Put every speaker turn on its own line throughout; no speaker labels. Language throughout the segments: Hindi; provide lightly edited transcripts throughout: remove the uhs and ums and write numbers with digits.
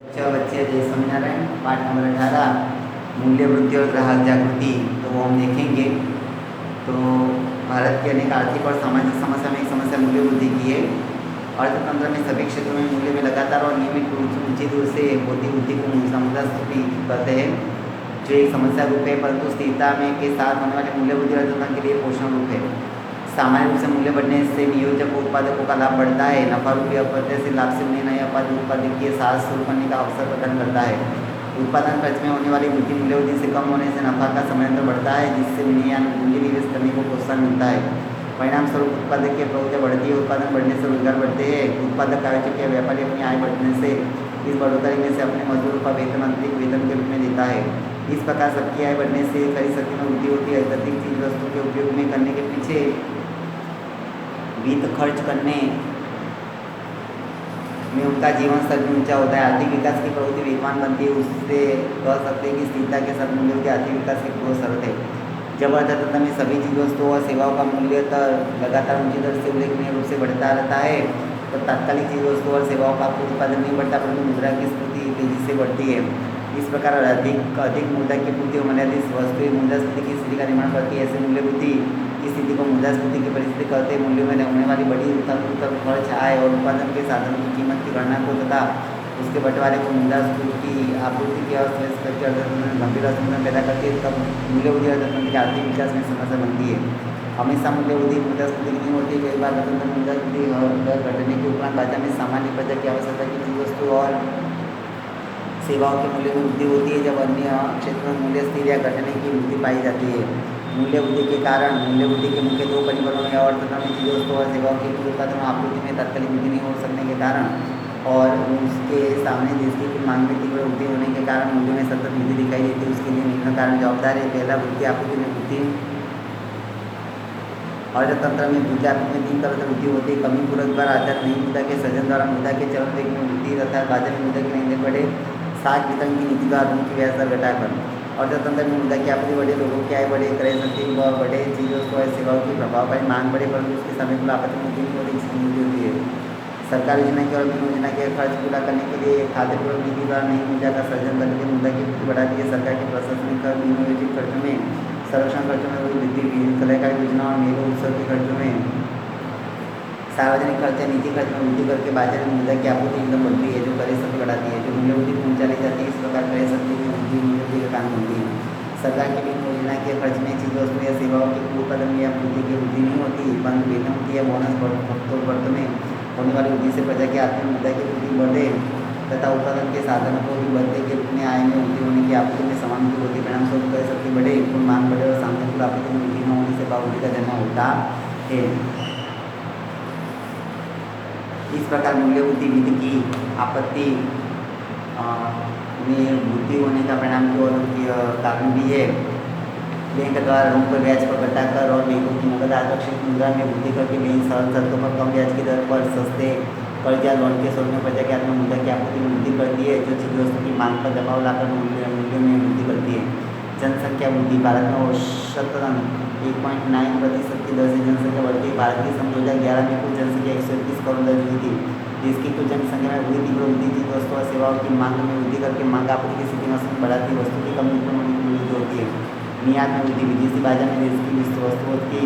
अच्छा बच्चे जय स्वामीनारायण। पाठ नंबर 18 मूल्य वृद्धि और ग्राहक जागृति। तो वो हम देखेंगे। तो भारत की अनेक आर्थिक और सामाजिक समस्या में एक समस्या मूल्य वृद्धि की है। अर्थतंत्र में सभी क्षेत्रों में मूल्य में लगातार और नियमित रूप से ऊंची दूर से होती वृद्धि को मुद्रास्फीति कहते हैं, जो एक समस्या रूप है, परंतु स्थिरता में के साथ होने वाले मूल्य वृद्धि अर्थतंत्र के लिए पोषण रूप है। सामान्य रूप से मूल्य बढ़ने से नियोजक उत्पादकों का लाभ बढ़ता है। नफा रूपी अप्रत्याशित लाभ से उन्हें नए उत्पादकीय साहस शुरू करने का अवसर प्रदान करता है। उत्पादन खर्च में होने वाली वृद्धि मूल्य वृद्धि से कम होने से नफा का समयांतर बढ़ता है, जिससे उन्हें या पूंजी निवेश करने को प्रोत्साहन मिलता है। परिणाम स्वरूप उत्पादकीय प्रवृत्ति बढ़ती है। उत्पादन बढ़ने से रोजगार बढ़ते हैं। उत्पादक आयोजक या व्यापारी अपनी आय बढ़ने से इस बढ़ोतरी में से अपने मजदूरों का वेतन अतिरिक्त वेतन के रूप में देता है। इस प्रकार सबकी आय बढ़ने से खरीद शक्ति में वृद्धि होती है। अत्यधिक चीज वस्तु के उपयोग में करने के पीछे वित्त खर्च करने में उनका जीवन स्तर भी ऊंचा होता है। आर्थिक विकास की प्रवृत्ति वेगवान बनती है। उससे कह सकते हैं कि स्थिरता के साथ मूल्यों के आर्थिक विकास की पूर्व शर्त है। जब अर्थतंत्र में सभी चीज वस्तुओं और सेवाओं का मूल्य लगातार ऊंची दर से उल्लेखनीय रूप से बढ़ता रहता है, तो तात्कालिक चीज वस्तुओं और सेवाओं का उत्पादन नहीं बढ़ता, परंतु मुद्रा की स्फूर्ति तेजी से बढ़ती है। इस प्रकार अधिक मुद्रा की पूर्ति और मर्यादित वस्तु मुद्रास्फीति की स्थिति का निर्माण करती है। ऐसे मूल्य वृद्धि की स्थिति को मुद्रास्फीति की परिस्थिति कहते हैं। मूल्यों में होने वाली बड़ी उथल खर्च, आय और उत्पादन के साधनों की कीमत की गणना को तथा उसके बंटवारे को मुद्रास्फीति की आपूर्ति की अवस्था करके अर्थतंत्र में गंभीर असंतुलन पैदा करती है। तब मूल्य वृद्धि अर्थतंत्र के आर्थिक विकास में समस्या बनती है। हमेशा मूल्य वृद्धि मुद्रास्फीति नहीं होती है। कई बार अर्थतंत्र मुद्रास्फीति दर घटने के उपरांत बाजार में सामान्य प्रजा की आवश्यकता की चीज वस्तु और सेवाओं के मूल्य में वृद्धि होती है, जब अन्य क्षेत्रों में मूल्य स्थिर या घटने की वृद्धि पाई जाती है। मूल्य वृद्धि के कारण मूल्य वृद्धि के मुख्य दो परिबलों या अर्थतंत्र में चीजों वस्तुओं और सेवाओं की उत्पादन आपूर्ति में तात्कालिक वृद्धि नहीं हो सकने के कारण और उसके सामने जिसकी कुल मांग में तीव्र वृद्धि होने के कारण मूल्यों में सतत वृद्धि दिखाई देती है। उसके लिए निम्न कारण जवाबदार है। पहला, वृद्धि आपूर्ति में वृद्धि। अर्थतंत्र में वृद्धि आपूर्ति में तीन तरह से वृद्धि होती है। कमी पूरक द्वारा आधार नई मुद्रा के सृजन द्वारा मुद्रा के चलन वेग में वृद्धि तथा बाजार में मुद्रा की लेनदेन बढ़े। साख वितरण की नीति द्वारा धन की ब्याज दर घटाकर अर्थतंत्र में मुद्रा की आपूर्ति बढ़े, लोगों की आय बढ़े, क्रय शक्ति बढ़े, चीजों को सेवाओं की प्रभावकारी मांग बढ़े, परंतु उसके समय कुल आपूर्ति में वृद्धि होती होती है। सरकार योजना की और योजना के खर्च पूरा करने के लिए खाद्यपूर्वक नीति द्वारा नई मुद्रा का सृजन करके मुद्रा की वृद्धि बढ़ाती है। सरकार के प्रशासनिक खर्च, नियोजित खर्चों में, संरक्षण खर्चों में वृद्धि, कलाकारी योजना और मेलों उत्सव के खर्चों में, सार्वजनिक खर्च, निजी खर्च में वृद्धि करके बाजार में मुद्रा की आपूर्ति एकदम बढ़ती है, जो क्रय शक्ति बढ़ाती है, जो मूल्य वृद्धि पहुँचा ली जाती है। इस प्रकार क्रय शक्ति की वृद्धि मूल्य वृद्धि का कारण बनती है। सरकार की विभिन्न योजना के खर्च में चीज वस्तु या सेवाओं की उत्पादन या वृद्धि की वृद्धि नहीं होती, परंतु वेतन की या बोनस बढ़त में होने वाली वृद्धि से प्रजा की आर्थिक मुद्रा की वृद्धि बढ़े तथा उत्पादन के साधनों को भी बढ़ते के रूप में आय में वृद्धि होने की आपूर्ति में समान वृद्धि होती है। परिणाम स्वरूप क्रय शक्ति बढ़े, कुल मांग बढ़े और सामने कुल आपूर्ति में वृद्धि न होने से भाववृद्धि का जन्म होता है। इस प्रकार मूल्य वृद्धि वित्त की आपत्ति में वृद्धि होने का परिणाम की और कारण भी है। बैंक द्वारा ऋण पर ब्याज पर घटाकर और बैंकों की नकद आकर्षित मुद्रा में वृद्धि करके बैंक सरल शर्तों पर कम ब्याज की दर पर सस्ते कर्ज या लोन के स्वरूप में प्रजा की आत्म मुद्रा की आपूर्ति में वृद्धि करती है, जो चीज वस्तु की मांग पर दबाव लाकर मूल्य में वृद्धि करती है। जनसंख्या वृद्धि। भारत में औसतन 1.9% की दर से जनसंख्या बढ़ती है। भारत की सन 2011 में कुल जनसंख्या 131 करोड़ दर्ज हुई थी, जिसकी कुल जनसंख्या में हुई तीव्र वृद्धि चीज वस्तु और सेवाओं की मांग में वृद्धि करके मांग आपूर्ति की स्थिति में बढ़ाती है। वस्तु की कमी उत्पन्न होने की वृद्धि होती है। निर्यात में वृद्धि। विदेशी बाजार में देश की वस्तुओं की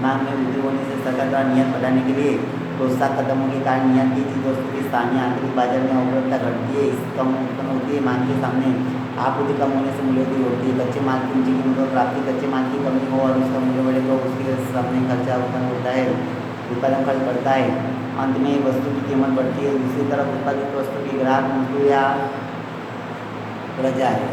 मांग में वृद्धि होने से सरकार द्वारा निर्यात बढ़ाने के लिए प्रोत्साहक कदमों के कारण निर्यात की चीज वस्तु की स्थानीय आंतरिक बाजार में उपलब्धता घटती है, कम उत्पन्न होती है। मांग के सामने आपूर्ति कम होने से मूल्य वृद्धि होती है। कच्चे माल की ऊंची कीमत और प्राप्ति। कच्चे माल की कमी हो और उसका मूल्य बढ़े तो उसके सामने खर्चा उत्पन्न होता है, उत्पादन खर्च बढ़ता है, अंत में वस्तु की कीमत बढ़ती है। दूसरी तरफ उत्पादित वस्तु की ग्राहक, मजदूर या प्रजा है,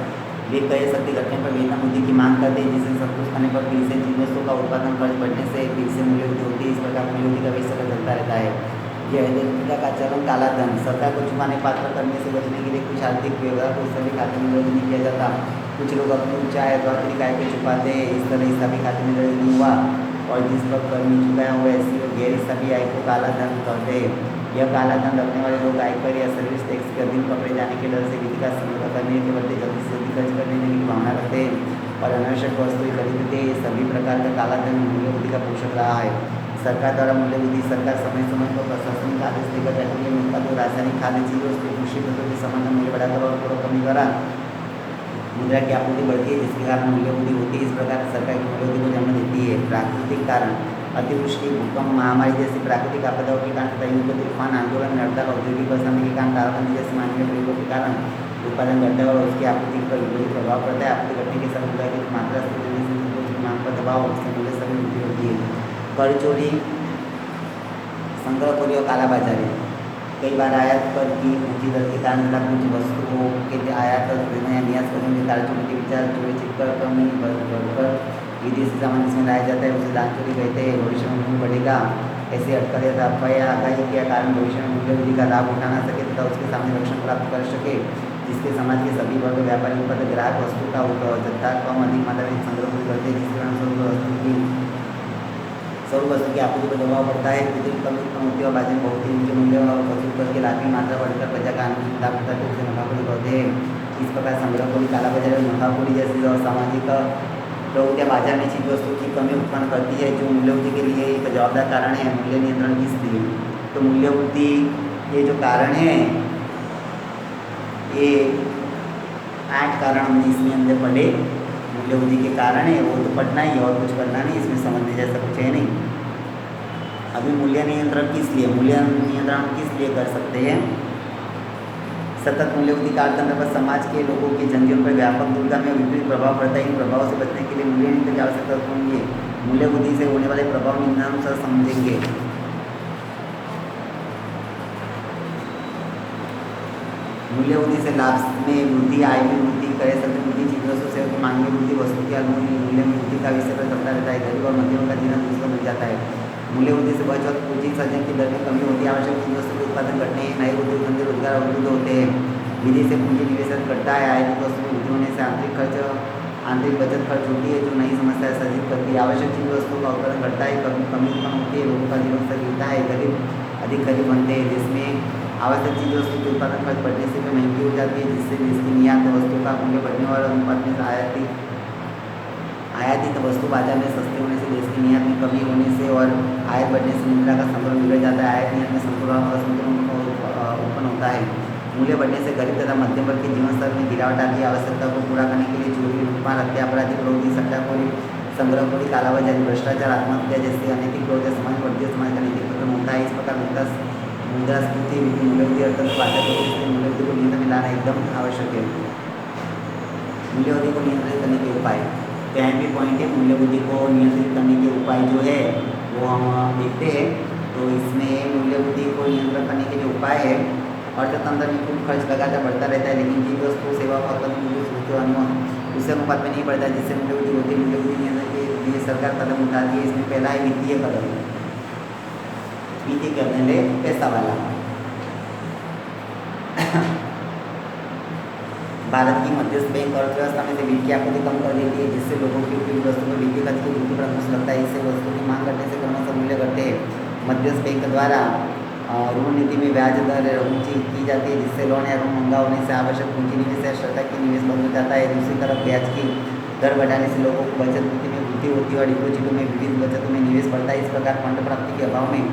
वे क्रय शक्ति घटने पर वेतन वृद्धि की मांग करते हैं, जिसे संतुष्ट करने पर फिर से चीज वस्तुओं का उत्पादन खर्च बढ़ने से फिर से मूल्य वृद्धि होती है। इस प्रकार मूल्य वृद्धि का विषय चलता रहता है। यह है का चलन काला धन। सरकार को चुकाने पात्र करने से बचने के लिए कुछ आर्थिक व्यवहार को सभी खाते में दर्ज नहीं किया जाता। कुछ लोग अपनी उच्च आय अथवा अतिरिक्त आय को छुपाते हैं। इस तरह हिसाबी खाते में दर्ज नहीं हुआ और जिस पर कर नहीं चुकाया हुआ ऐसी गैर हिसाबी आय को काला धन कहते हैं। यह काला धन रखने वाले लोग आयकर या सर्विस टैक्स के अधीन पकड़े जाने के डर से विधि का संग्रह करने के बदले जल्दी से जल्दी खर्च करने की भावना रखते हैं और अनावश्यक वस्तुएं खरीदते हैं। सभी प्रकार का काला धन मूल्य वृद्धि का पोषक रहा है। सरकार द्वारा मूल्य वृद्धि। सरकार समय समय पर प्रशासनिक आदेश देकर पेट्रोलियम उत्पाद और रासायनिक खाद्य चीजों कृषि बढ़ाकर और थोड़ा कमी करा, मुद्रा की आपूर्ति बढ़ती है जिसके कारण मूल्य वृद्धि होती है। इस प्रकार सरकार की मूल्य वृद्धि को जन्म देती है। प्राकृतिक कारण अतिवृष्टि, भूकंप, महामारी जैसी प्राकृतिक आपदाओं के कारण तथा युद्ध, तूफान, आंदोलन, हड़ताल, औद्योगिक अशांति के कारण, तालाबंदी जैसे मानवीय प्रयोगों के कारण उत्पादन घटता है और उसकी आपूर्ति पर विपरीत प्रभाव पड़ता है। आपूर्ति घटने के साथ मुद्रा की मात्रा से उसकी मांग पर दबाव, उससे मूल्य सभी वृद्धि होती है। कर चोरी, संग्रहखोरी और कालाबाजारी। कई बार आयात कर की ऊंची दर के कारण तथा कुछ वस्तुओं के आयात या निर्यात करने के कारण चोरी के विचार चोरी छिपकर कमी बढ़कर विदेशी सामान इसमें लाया जाता है, उसे दान चोरी कहते हैं। भविष्य में मूल्य बढ़ेगा, ऐसे अटकल या अफवाह या आगाही के कारण भविष्य में मूल्य वृद्धि का लाभ उठा ना सके तथा उसके सामने रक्षण प्राप्त कर सके, जिसके समाज के सभी वर्ग व्यापारी उत्पादक ग्राहक वस्तु का जत्था कम अधिक मात्रा में संग्रह करते हैं, जिसके कारण स्वरूप वस्तु की आपूर्ति पर दबाव पड़ता है। विद्युत कमी उत्पन्न होती है और बाजार में बहुत ही ऊंचे मूल्य वसूल करके लाभ की मात्रा बढ़कर प्रजा का लाभ उठाते उसे नफाखोरी कहते हैं। इस प्रकार संग्रहखोरी, कालाबाजारी और नफाखोरी जैसी और सामाजिक प्रवृत्तियाँ बाजार में चीज वस्तु की कमी उत्पन्न करती है, जो मूल्य वृद्धि के लिए एक जवाबदार कारण है। मूल्य नियंत्रण किस लिए? तो मूल्य वृद्धि ये जो कारण है, ये 8 कारण हमने इसमें अंदर पढ़े। मूल्य वृद्धि के कारण है वो तो पढ़ना ही और कुछ करना नहीं, इसमें समझने जैसा कुछ है नहीं। अभी मूल्य नियंत्रण किस लिए? मूल्य नियंत्रण किस लिए कर सकते हैं? सतत मूल्य वृद्धि कालतंत्र पर समाज के लोगों के जनजीवन पर व्यापक दूरगामी और विपरीत प्रभाव पड़ता है। इन प्रभाव से बचने के लिए मूल्य नियंत्रण की आवश्यकता होगी। मूल्य वृद्धि से होने वाले प्रभाव निम्नानुसार समझेंगे। मूल्य वृद्धि से लाभ में वृद्धि, आय में वृद्धि, क्रय शक्ति वृद्धि, चीज वस्तु सेवा की मांग में वृद्धि, वस्तु के मूल्य में वृद्धि का विषय पर चलता रहता है। गरीब और मध्यम का जीवन दूसरा मिल जाता है। मूल्य वृद्धि से बचत, पूंजी सर्जन की दर में कमी होती है। आवश्यक चीज वस्तु के उत्पादन घटने, नए उद्योग धंधे रोजगार अवरुद्ध होते हैं। विधि से पूंजी निवेश घटता है। आय वस्तु में वृद्धि होने से आंतरिक बचत खर्च होती है, जो नई समस्या सर्जित करती है। आवश्यक चीज वस्तुओं का उत्पादन घटता है, कमी उत्पन्न होती है, लोगों का जीवन स्तर गिरता है, गरीब अधिक गरीब बनते हैं। जिसमें आवश्यक चीज वस्तु के उत्पादन खर्च बढ़ने से भी महंगी हो जाती है, जिससे इसकी निर्यात वस्तु का मूल्य बढ़ने और अनुपात में आयातित वस्तु बाजार में सस्ते होने से देश की निर्यात में कमी होने से और आयात बढ़ने से मुद्रा का संतुलन बिगड़ जाता है। आयात निर्यात में संतुलन उत्पन्न होता है। मूल्य बढ़ने से गरीब तथा मध्यम वर्ग के जीवन स्तर में गिरावट आती है। आवश्यकता को पूरा करने के लिए चोरी, लूटमार, हत्या, अपराधी प्रवृत्ति, सट्टाखोरी, संग्रहखोरी, कालाबाजारी, भ्रष्टाचार, आत्महत्या जैसे अनैतिक प्रवृत्तियाँ समाज बढ़ती है, समाज का नैतिक पतन होता है। इस प्रकार मुद्रास्फीति मूल्य वृद्धि अर्थात बाजार मूल्य वृद्धि को नियंत्रण में लाना एकदम आवश्यक है। मूल्य वृद्धि को नियंत्रित करने के उपाय, यहाँ भी पॉइंट है। मूल्य वृद्धि को नियंत्रित करने के उपाय जो है वो हम देखते हैं। तो इसमें मूल्य वृद्धि को नियंत्रण करने के जो उपाय है, अर्थतंत्र में कुल खर्च लगातार बढ़ता रहता है, लेकिन चीज वस्तु सेवा का उसे अनुपात में नहीं बढ़ता है, जिससे मूल्य वृद्धि होती है। मूल्य वृद्धि नियंत्रण के लिए सरकार कदम उठाती है। इसमें पहला है वित्तीय कदम। वित्तीय कदम है पैसा वाला। भारत की मध्यस्थ बैंक अर्थव्यवस्था में से वित्त की आपूर्ति कम कर देती है, जिससे लोगों की उपयोगी वस्तु पर वित्तीय खर्च की वृद्धि पर अंकुश लगता है। इससे वस्तु की मांग घटने से क्रमशः मूल्य घटते हैं। मध्यस्थ बैंक द्वारा ऋण नीति में ब्याज दर ऊंची की जाती है, जिससे लोन या ऋण महंगा होने से आवश्यक पूंजी निवेश या सरकार की निवेश बंद हो जाता है। दूसरी तरफ ब्याज की दर बढ़ाने से लोगों को बचत नीति में वृद्धि होती है और डिपोजिटों में विविध बचतों में निवेश बढ़ता है। इस प्रकार फंड प्राप्ति के अभाव में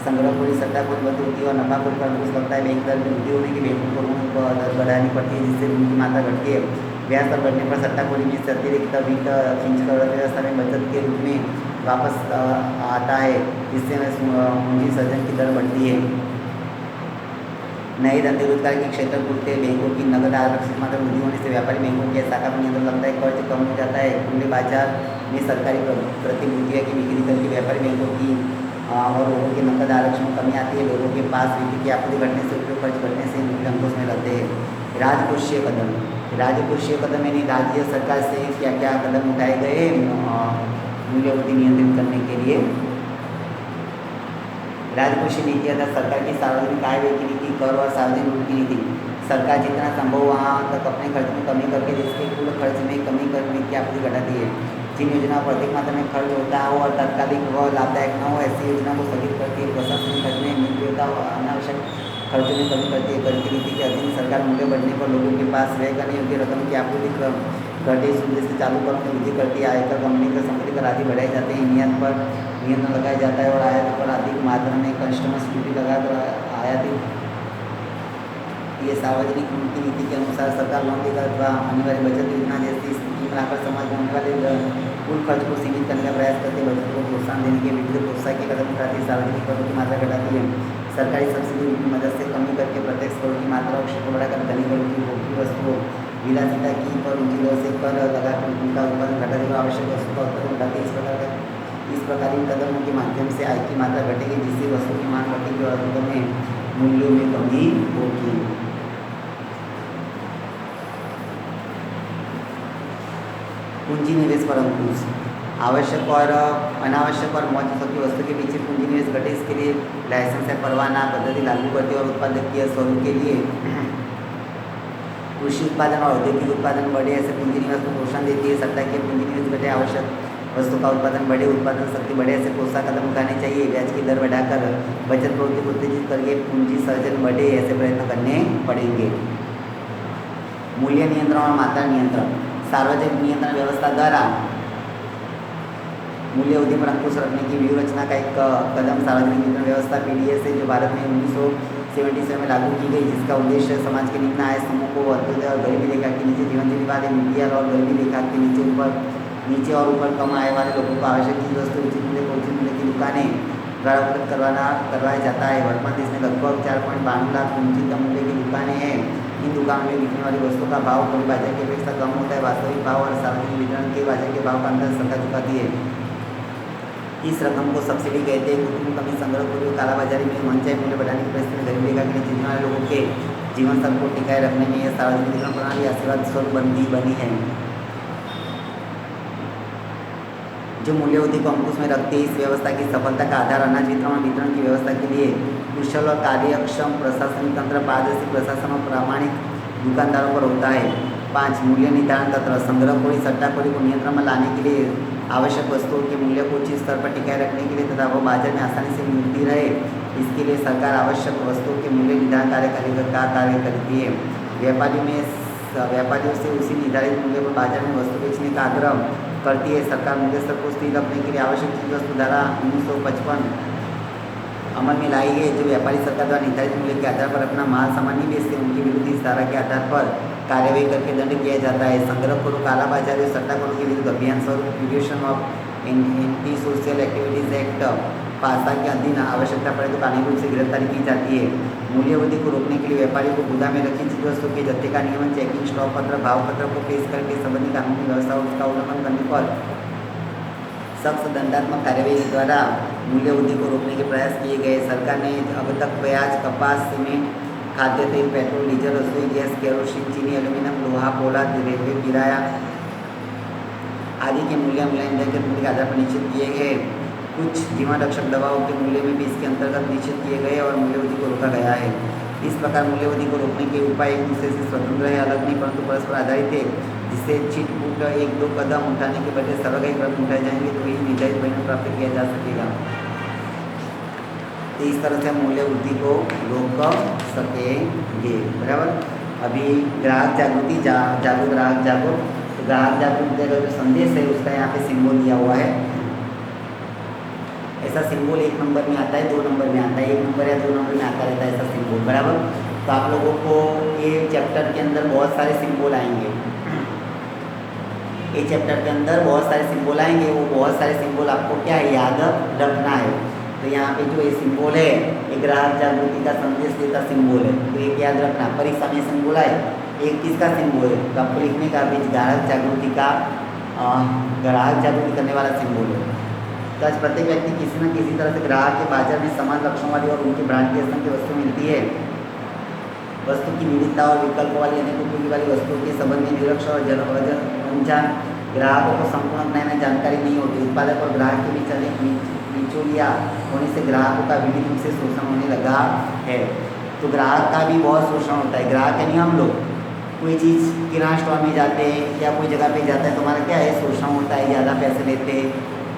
संग्रहखोरी, सट्टाखोरी बंद होती है और नफाखोरी पर अंकुश लगता है। बैंक दर में वृद्धि होने की बैंकों को ऋण दर बढ़ानी पड़ती है, जिससे ऋण की मात्रा घटती है। ब्याज दर बढ़ने पर सट्टाखोरी में से अतिरिक्त वित्त खींचकर अर्थव्यवस्था में बचत के रूप में वापस आता है, जिससे पूंजी सर्जन की दर बढ़ती है। नए धंधे रोजगार के क्षेत्र खुलते हैं। बैंकों की नगद आरक्षित मात्रा वृद्धि होने से व्यापारी बैंकों की शाखा पर नियंत्रण लगता है, कर्ज कम हो जाता है। खुले बाजार में सरकारी प्रतिभूतियों की बिक्री करके व्यापारी बैंकों की और लोगों के नकद आरक्षण में कमी आती है। लोगों के पास वित्त की आपूर्ति घटने से उपयोग खर्च घटने से मूल्य अंकुश में रहते हैं। राजकोषीय कदम, राजकोषीय कदम यानी राज्य सरकार से क्या क्या कदम उठाए गए मूल्य वृद्धि नियंत्रित करने के लिए। राजकोषीय नीति अर्थात सरकार की सार्वजनिक आय व्यय की नीति, कर और सार्वजनिक ऋण की नीति। सरकार जितना संभव वहाँ तक अपने खर्च में कमी करके देश के कुल खर्च में कमी कर वित्त की आपूर्ति घटाती है। जिन योजनाओं पर अधिक मात्रा में खर्च होता हो और तात्कालिक व लाभदायक न हो, ऐसी योजना को स्थगित करती है। प्रशासनिक खर्च में मिलता अनावश्यक खर्चों में कमी करती है। कर की नीति के अधीन सरकार मूल्य बढ़ने पर लोगों के पास व्यय करने योग्य रकम की आपूर्ति घटे इस उद्देश्य से चालू करों में वृद्धि करती है। आयकर, कंपनी का संपत्ति कर आदि बढ़ाए जाते हैं। निर्यात पर नियंत्रण लगाया जाता है और आयात पर अधिक मात्रा में कस्टम्स ड्यूटी लगाकर ये सार्वजनिक की नीति के अनुसार सरकार लोन देकर अथवा अनिवार्य बचत योजना जैसी स्थिति में आकर समाज में होने वाले कुल खर्च को सीमित करने का प्रयास करते बचत को प्रोत्साहन देने के विविध प्रोत्साहन के कदम उठाती सार्वजनिक करों की मात्रा घटाती है। सरकारी सब्सिडी की मदद से कमी करके प्रत्यक्ष करों की मात्रा और क्षेत्र बढ़ाकर धनी करों की भोग्य वस्तुओं विलासिता की पर ऊंची दर से कर लगाकर उनका उत्पादन घटाने और आवश्यक वस्तु का उत्पादन बढ़ाते इस प्रकार इन कदमों के माध्यम से आय की मात्रा घटेगी जिससे वस्तु की मांग घटेगी और अंत में मूल्यों में कमी होगी। पूंजी निवेश पर अंकुश आवश्यक और अनावश्यक और मौजूद की वस्तु के पीछे पूंजी निवेश घटे इसके लिए लाइसेंस या परवाना पद्धति लागू करती है और उत्पादकीय स्वरूप के लिए कृषि उत्पादन और औद्योगिक उत्पादन बढ़े ऐसे पूंजी निवेश को प्रोत्साहन देती है। सट्टा की पूंजी निवेश घटे आवश्यक वस्तु का उत्पादन बढ़े उत्पादन शक्ति बढ़े ऐसे प्रोत्साहन कदम उठाने चाहिए। ब्याज की दर बढ़ाकर बचत प्रवृत्ति को उत्तेजित करके पूंजी सर्जन बढ़े ऐसे प्रयत्न करने पड़ेंगे। मूल्य नियंत्रण और मात्रा नियंत्रण सार्वजनिक नियंत्रण व्यवस्था द्वारा मूल्य अवधि पर अंकुश रखने की व्यूह रचना का एक कदम सार्वजनिक नियंत्रण व्यवस्था पीडीएस है जो भारत में 1977 में लागू की गई जिसका उद्देश्य समाज के निम्न आय समूह को अंत्योदय और गरीबी रेखा के नीचे जीवन जीने वाले मीडियम और गरीबी रेखा के नीचे और ऊपर कम आय वाले लोगों को आवश्यक चीज वस्तु उचित मूल्य की दुकानें द्वारा उपलब्ध करवाया जाता है। वर्तमान देश में लगभग 4.92 लाख उचित मूल्य की दुकानें हैं। इन दुकानों में बिकने वाली वस्तुओं का भाव खुले बाजार की अपेक्षा कम होता है। वास्तविक भाव और सार्वजनिक वितरण के बाजार के भाव का अंतर सरकार चुकाती है। इस रकम को सब्सिडी कहते हैं। कुटुंब कमी संग्रह पूर्व कालाबाजारी में मनचाहे मूल्य बढ़ाने की परिस्थिति में गरीब रेखा के नीचे जीने वाले लोगों के जीवन स्तर को टिकाए रखने में यह सार्वजनिक वितरण प्रणाली आशीर्वाद स्वरूप बनी है जो मूल्यवृद्धि को अंकुश में रखती है। इस व्यवस्था की सफलता का आधार अनाज वितरण और वितरण की व्यवस्था के लिए कुशल और कार्यक्षम प्रशासनिक तंत्र पारदर्शी प्रशासन और प्रामाणिक दुकानदारों पर होता है। 5 मूल्य निर्धारण तंत्र संग्रहखोरी सट्टाखोरी को नियंत्रण में लाने के लिए आवश्यक वस्तुओं के मूल्य को उचित स्तर पर टिकाए रखने के लिए तथा वो बाजार में आसानी से मिलती रहे इसके लिए सरकार आवश्यक वस्तुओं के मूल्य निर्धारण कार्य करती है। व्यापारियों से उसी निर्धारित मूल्य पर बाजार में वस्तु बेचने का आग्रह करती है। सरकार मूल्य स्तर को स्थिर रखने के लिए आवश्यक चीज वस्तु धारा 1955 अमल में लाई है जो व्यापारी सरकार द्वारा निर्धारित मूल्य के आधार पर अपना माल सामान नहीं बेचते उनके विरुद्ध इस धारा के आधार पर कार्यवाही करके दंड किया जाता है। संग्रहखोरों कालाबाजारी और सट्टाखोरों के विरुद्ध अभियान स्वरूप reduction of anti social activities act पासा के अधीन आवश्यकता पड़े तो कानूनी रूप से गिरफ्तारी की जाती है। मूल्यवृद्धि को रोकने के लिए व्यापारियों को गोदाम में रखी चीज वस्तु के जत्थे का नियमन चेकिंग स्टॉक पत्र भाव पत्र को पेश करके संबंधित कानूनी व्यवस्था उसका उल्लंघन करने पर सख्त दंडात्मक कार्यवाही द्वारा मूल्यवृद्धि को रोकने के प्रयास किए गए। सरकार ने अब तक प्याज कपास सीमेंट खाद्य तेल पेट्रोल डीजल रसोई गैस केरोसिन चीनी एल्यूमिनियम लोहा पोलाद रेलवे किराया आदि के मूल्य ईंधन के मूल्य के आधार पर निश्चित किए गए। कुछ जीवन रक्षक दवाओं के मूल्य में भी इसके अंतर्गत निश्चित किए गए और मूल्यवृद्धि को रोका गया है। इस प्रकार मूल्यवृद्धि को रोकने के उपाय एक दूसरे से स्वतंत्र है अलग नहीं परंतु परस्पर आधारित है जिससे छिटपुट 1-2 कदम उठाने के बजाय सर्वगाही कदम उठाए जाएंगे तो यही निर्धारित परिणाम प्राप्त किया जा सकेगा। तो इस तरह से हम मूल्यवृद्धि को रोक सकेंगे। बराबर। अभी ग्राहक जागृति जागो ग्राहक जागो तो ग्राहक जागृति का जो संदेश है उसका यहाँ पे सिंबल दिया हुआ है। ऐसा सिंबल 1 नंबर में आता है 2 नंबर में आता है 1 नंबर या 2 नंबर में आता रहता है ऐसा सिंबल। बराबर। तो आप लोगों को ये चैप्टर के अंदर बहुत सारे सिंबल आएंगे। ये चैप्टर के अंदर बहुत सारे सिंबल आएंगे वो बहुत सारे सिंबल आपको क्या है याद रखना है। तो यहाँ पे जो ये सिंबल है ये ग्राहक जागृति का संदेश देता सिंबल है तो एक याद रखना। परीक्षा में सिंबल आए एक किसका सिंबल है तो आपको लिखने का बीच ग्राहक जागृति करने वाला सिंबल है। तो आज प्रत्येक व्यक्ति किसी न किसी तरह से ग्राहक के बाजार में समान लक्षणों वाली और उनके ब्रांड की असंख्य वस्तु मिलती है। वस्तु की विविधता और विकल्प वाली अनेक उपयोगी वाली वस्तुओं के संबंध में निरक्षर और अनजान ग्राहकों को संपूर्ण नए जानकारी नहीं होती। उत्पादक और ग्राहक के बीच अनेक बिचौलिया होने से ग्राहकों का विविध रूप से शोषण होने लगा है। तो ग्राहक का भी बहुत शोषण होता है। ग्राहक यानी हम लोग कोई चीज़ किराना स्टोर में जाते हैं या कोई जगह पे जाता है तो हमारा क्या है शोषण होता है। ज़्यादा पैसे लेते हैं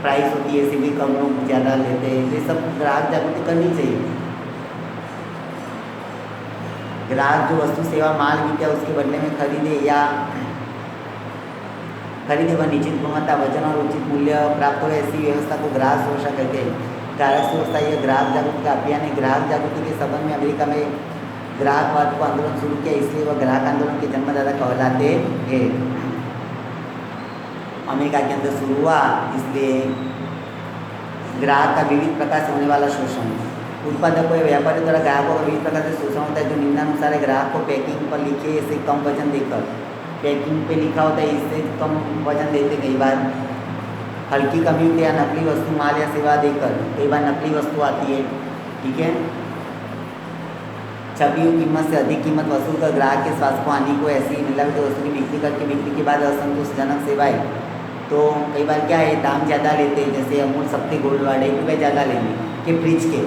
प्राइस होती है ऐसे भी कम लोग ज़्यादा लेते हैं। ये सब ग्राहक जागृति करनी चाहिए। ग्राहक जो वस्तु सेवा माल बिके उसके बदले में खरीदे व निश्चित गुणवत्ता वजन और उचित मूल्य प्राप्त हो ऐसी व्यवस्था को ग्राहक सुरक्षा कहते हैं। ग्राहक सुरक्षा यह ग्राहक जागृति का अभियान है। ग्राहक जागृति के संबंध में अमेरिका में ग्राहकवाद को आंदोलन शुरू किया, इसलिए वह ग्राहक आंदोलन के जन्मदाता कहलाते हैं। अमेरिका के अंदर शुरू हुआ, इसलिए ग्राहक का विविध प्रकार से होने वाला शोषण, उत्पादकों या व्यापारियों द्वारा ग्राहकों का विविध प्रकार से शोषण होता है, जो निम्नानुसार है। ग्राहक को पैकिंग पर लिखे इसे कम वजन देकर, पैकिंग पे लिखा होता है इससे कम वजन देते कई बार, हल्की कमी या नकली वस्तु माल या सेवा देकर, कई बार नकली वस्तु आती है, ठीक है। छपी हुई कीमत से अधिक कीमत वसूल कर ग्राहक के स्वास्थ्य को हानि को ऐसी मिलावटी वस्तु की बिक्री करके बिक्री के बाद असंतोषजनक सेवाएं, तो कई बार क्या है दाम ज़्यादा लेते हैं, जैसे अमूल सस्ते गोल्ड वाले ₹1 ज़्यादा लेंगे कि फ्रिज के,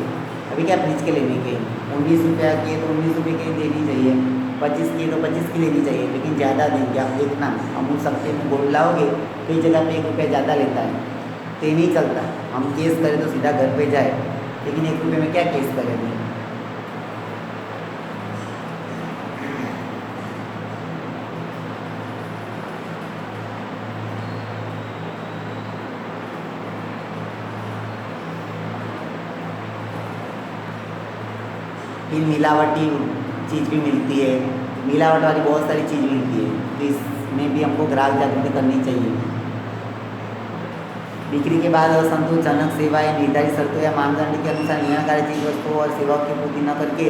अभी क्या फ्रिज के लेने के 19 रुपया के तो 19 रुपये की देनी चाहिए, 25 की तो 25 की लेनी चाहिए, लेकिन ज़्यादा देंगे। आप देखना अमूल सस्ते में गोल्ड लाओगे तो इस जगह पे ₹1 ज़्यादा लेता है, तो ये नहीं चलता। हम केस करें तो सीधा घर पे जाए, लेकिन ₹1 में क्या केस करेंगे। फिर मिलावटी चीज़ भी मिलती है, मिलावट वाली बहुत सारी चीज़ मिलती है, तो इसमें भी हमको ग्राहक जागृति करनी चाहिए। बिक्री के बाद असंतोषजनक सेवाएं निर्धारित शर्तों या मानदंड के अनुसार नियमकारी चीज वस्तुओं और सेवाओं की पूर्ति न करके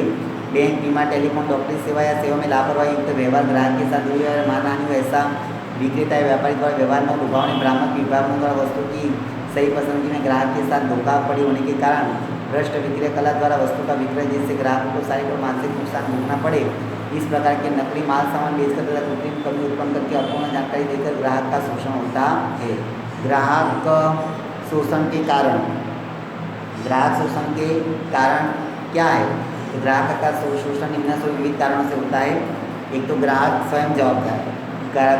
बैंक, बीमा, टेलीफोन, डॉक्टरी सेवा या सेवा में लापरवाही युक्त व्यवहार, ग्राहक के साथ दुर्व्यवहार, मानहानि, ऐसा विक्रेता या व्यापारी द्वारा व्यवहार में लुभावने, भ्रामक विभागों द्वारा वस्तु की सही पसंदगी में ग्राहक के साथ धोखाधड़ी होने के कारण भ्रष्ट विक्रय कला द्वारा वस्तु का विक्रय, जिससे ग्राहकों को शारीरिक और मानसिक नुकसान भोगना पड़े। इस प्रकार के नकली माल सामान बेचकर तथा कृत्रिम कमी उत्पन्न करके अपूर्ण जानकारी देकर ग्राहक का शोषण होता है। ग्राहक शोषण के कारण, ग्राहक शोषण के कारण क्या है, तो ग्राहक का शोषण निम्न से विविध कारणों से होता है। एक तो ग्राहक स्वयं जवाबदार है,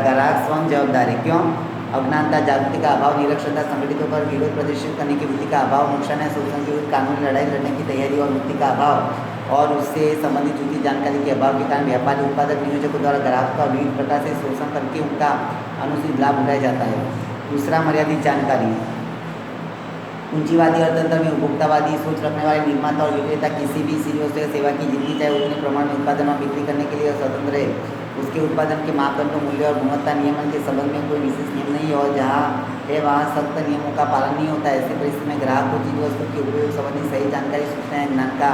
ग्राहक स्वयं जवाबदार है, क्यों? अज्ञानता, जागृति का अभाव, निरक्षरता, संगठित होकर विरोध प्रदर्शित करने की वृत्ति का अभाव, नुकसान या शोषण के विरुद्ध कानूनी लड़ाई लड़ने की तैयारी और वृत्ति का अभाव और उससे संबंधित उचित जानकारी के अभाव के कारण व्यापारी, उत्पादक, नियोजकों द्वारा ग्राहकों का विविध प्रकार से शोषण करके उनका अनुचित लाभ उठाया जाता है। दूसरा, मर्यादित जानकारी। पूंजीवादी अर्थतंत्र में उपभोक्तावादी सोच रखने वाले निर्माता और विक्रेता किसी भी चीज वस्तु या सेवा की जितनी चाहे उतने प्रमाण में उत्पादन और बिक्री करने के लिए स्वतंत्र है। उसके उत्पादन के मापदंडों, मूल्य और गुणवत्ता नियमन के संबंध में कोई विशेष नियम नहीं है और जहाँ है वहाँ सख्त नियमों का पालन नहीं होता है। ऐसे परिस्थिति में ग्राहक को चीज वस्तु के उपयोग संबंधी सही जानकारी, सूचना या ज्ञान का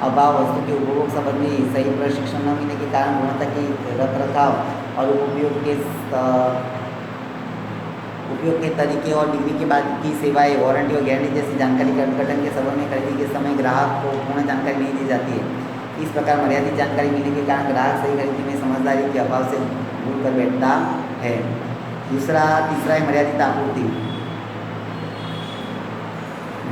अभाव, वस्तु के उपभोग संबंधी सही प्रशिक्षण न मिलने के कारण गुणवत्ता की रखरखाव और उपयोग के तरीके और डिग्री के बाद की सेवाएं, वारंटी और गारंटी जैसी जानकारी के उद्घाटन के संबंध में खरीदी के समय ग्राहक को पूर्ण जानकारी नहीं दी जाती है। इस प्रकार मर्यादित जानकारी मिलने के कारण ग्राहक सही खरीदी में समझदारी के अभाव से भूल कर बैठता है। तीसरा है मर्यादित आपूर्ति।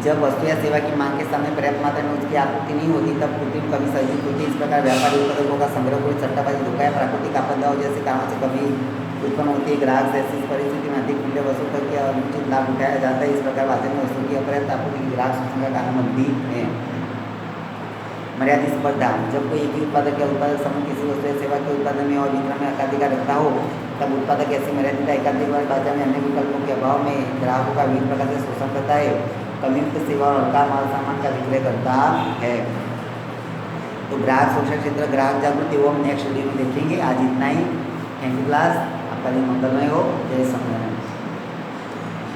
जब वस्तु या सेवा की मांग के सामने पर्याप्त मात्रा में उसकी आपूर्ति नहीं होती तब कृत्रिम कमी सर्जित होती है। इस प्रकार व्यापारी उत्पादकों का संग्रह, कोई सट्टाबाजी, धोखा या प्राकृतिक आपदाओं जैसे कारणों से कमी उत्पन्न होती है। ग्राहक से ऐसी परिस्थिति में अधिक मूल्य वसूल करके अनुचित लाभ उठाया जाता है। इस प्रकार बाजार में वस्तु की अपर्याप्त आपूर्ति ग्राहक शोषण का कारण बनती है। मर्यादित स्पर्धा। जब कोई एक ही उत्पादक या उत्पादक समूह किसी वस्तु या सेवा के उत्पादन में और वितरण में एकाधिकार रखता हो तब उत्पादक ऐसी मर्यादित एकाधिक बाजार में अन्य विकल्पों के अभाव में ग्राहकों का विभिन्न प्रकार से शोषण करता है, कमयुक्त सेवा और हल्का माल सामान का विक्रय करता है। तो ग्राहक शोषण क्षेत्र, ग्राहक जागृति वो हम नेक्स्ट वीडियो में देखेंगे। आज इतना ही। थैंक यू क्लास, आपका दिन मंगलमय हो। जय संविधान।